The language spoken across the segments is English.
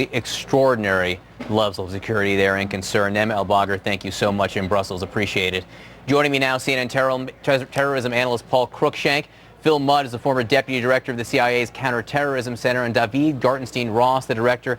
truly extraordinary levels of security there and concern. Nema El-Bagr, thank you so much in Brussels. Appreciate it. Joining me now, CNN terrorism analyst Paul Cruikshank. Phil Mudd is the former deputy director of the CIA's Counterterrorism Center, and Daveed Gartenstein-Ross, the director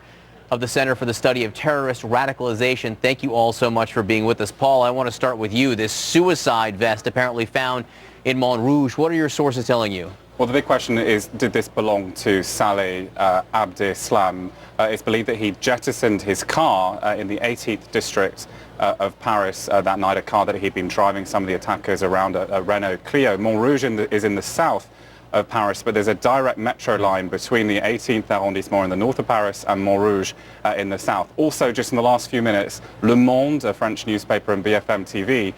of the Center for the Study of Terrorist Radicalization. Thank you all so much for being with us. Paul, I want to start with you. This suicide vest apparently found in Montrouge. What are your sources telling you? Well, the big question is, did this belong to Saleh Abdeslam? It's believed that he jettisoned his car in the 18th district of Paris that night, a car that he'd been driving some of the attackers around a Renault Clio. Montrouge is in the south of Paris, but there's a direct metro line between the 18th arrondissement in the north of Paris and Montrouge in the south. Also, just in the last few minutes, Le Monde, a French newspaper, and BFM TV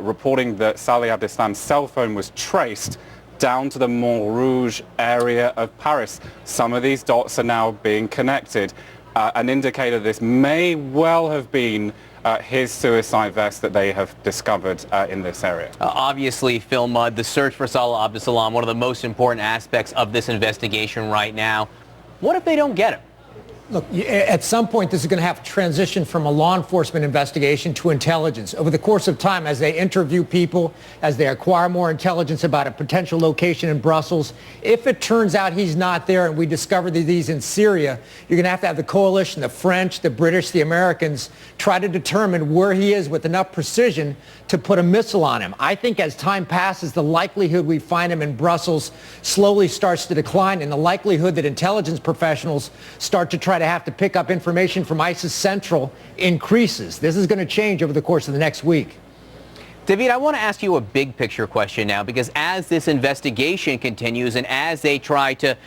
reporting that Saleh Abdeslam's cell phone was traced down to the Montrouge area of Paris. Some of these dots are now being connected. An indicator this may well have been his suicide vest that they have discovered in this area. Obviously, Phil Mudd, the search for Saleh Abdeslam, one of the most important aspects of this investigation right now. What if they don't get him? Look, at some point, this is going to have to transition from a law enforcement investigation to intelligence. Over the course of time, as they interview people, as they acquire more intelligence about a potential location in Brussels, if it turns out he's not there and we discover that he's in Syria, you're going to have the coalition, the French, the British, the Americans, try to determine where he is with enough precision to put a missile on him. I think as time passes, the likelihood we find him in Brussels slowly starts to decline, and the likelihood that intelligence professionals start to try to have to pick up information from ISIS Central increases. This is going to change over the course of the next week. Daveed, I want to ask you a big picture question now, because as this investigation continues and as they try to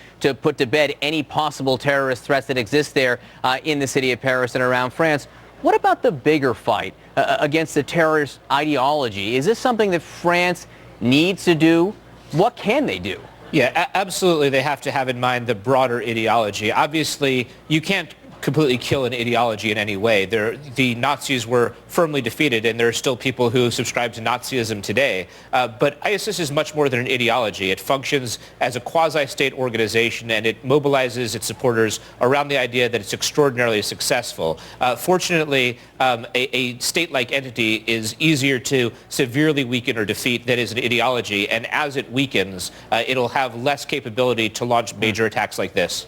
put to bed any possible terrorist threats that exist there in the city of Paris and around France, what about the bigger fight against the terrorist ideology? Is this something that France needs to do? What can they do? Yeah, absolutely. They have to have in mind the broader ideology. Obviously, you can't completely kill an ideology in any way. The Nazis were firmly defeated, and there are still people who subscribe to Nazism today. But ISIS is much more than an ideology. It functions as a quasi-state organization, and it mobilizes its supporters around the idea that it's extraordinarily successful. Fortunately, a state-like entity is easier to severely weaken or defeat than is an ideology, and as it weakens, it'll have less capability to launch major attacks like this.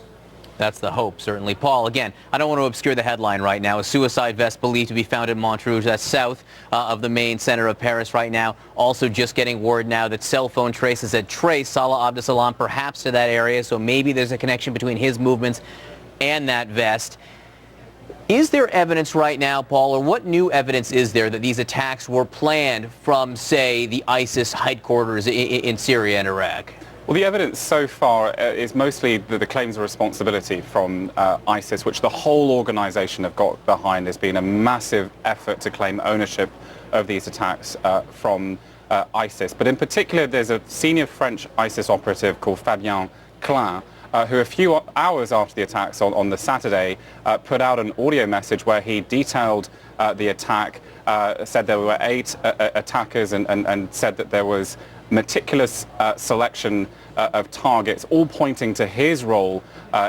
That's the hope, certainly. Paul, again, I don't want to obscure the headline right now. A suicide vest believed to be found in Montrouge, that's south of the main center of Paris right now. Also just getting word now that cell phone traces had traced Saleh Abdeslam perhaps to that area, so maybe there's a connection between his movements and that vest. Is there evidence right now, Paul, or what new evidence is there that these attacks were planned from, say, the ISIS headquarters in Syria and Iraq? Well, the evidence so far is mostly the claims of responsibility from ISIS, which the whole organization have got behind. There's been a massive effort to claim ownership of these attacks from ISIS. But in particular, there's a senior French ISIS operative called Fabien Klein, who a few hours after the attacks on the Saturday put out an audio message where he detailed the attack, said there were 8 attackers and said that there was meticulous selection of targets, all pointing to his role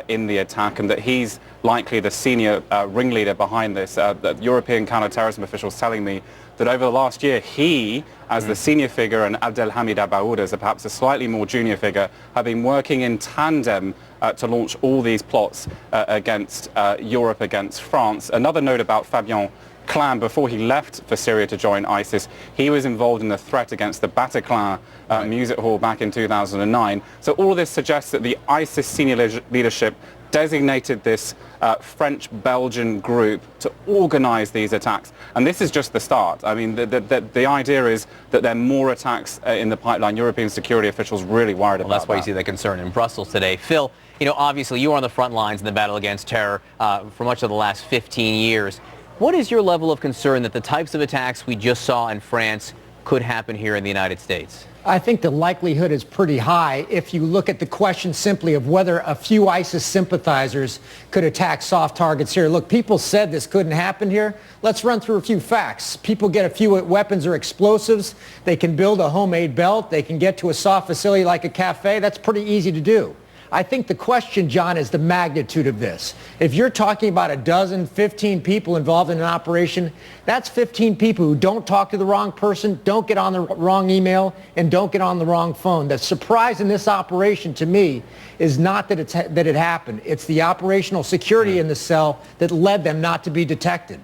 in the attack, and that he's likely the senior ringleader behind this. The European counterterrorism officials telling me that over the last year, he, as the senior figure, and Abdelhamid Abaoud as perhaps a slightly more junior figure, have been working in tandem to launch all these plots against Europe, against France. Another note about Fabien Klein, before he left for Syria to join ISIS, he was involved in the threat against the Bataclan music hall back in 2009. So all of this suggests that the ISIS senior leadership designated this French-Belgian group to organize these attacks. And this is just the start. I mean, the idea is that there are more attacks in the pipeline. European security officials really worried about that. That's why you see the concern in Brussels today. Phil, you know, obviously you are on the front lines in the battle against terror for much of the last 15 years. What is your level of concern that the types of attacks we just saw in France could happen here in the United States? I think the likelihood is pretty high if you look at the question simply of whether a few ISIS sympathizers could attack soft targets here. Look, people said this couldn't happen here. Let's run through a few facts. People get a few weapons or explosives. They can build a homemade belt. They can get to a soft facility like a cafe. That's pretty easy to do. I think the question, John, is the magnitude of this. If you're talking about a dozen, 15 people involved in an operation, that's 15 people who don't talk to the wrong person, don't get on the wrong email, and don't get on the wrong phone. The surprise in this operation, to me, is not that it happened. It's the operational security in the cell that led them not to be detected.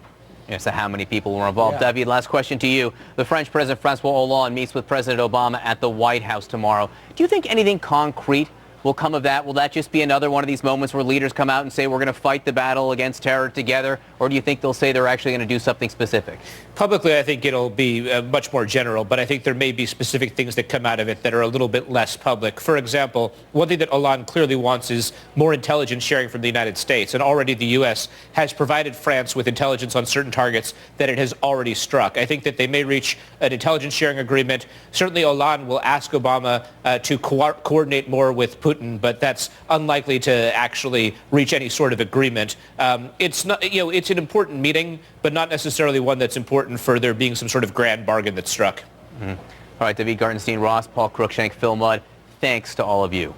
Yes, so how many people were involved? Yeah. Daveed, last question to you. The French President Francois Hollande meets with President Obama at the White House tomorrow. Do you think anything concrete will come of that? Will that just be another one of these moments where leaders come out and say we're going to fight the battle against terror together? Or do you think they'll say they're actually going to do something specific? Publicly, I think it'll be much more general, but I think there may be specific things that come out of it that are a little bit less public. For example, one thing that Hollande clearly wants is more intelligence sharing from the United States. And already the U.S. has provided France with intelligence on certain targets that it has already struck. I think that they may reach an intelligence sharing agreement. Certainly Hollande will ask Obama to coordinate more with Putin, but that's unlikely to actually reach any sort of agreement. It's not, it's an important meeting, but not necessarily one that's important for there being some sort of grand bargain that's struck. All right, Daveed Gartenstein-Ross, Paul Cruikshank, Phil Mudd, thanks to all of you.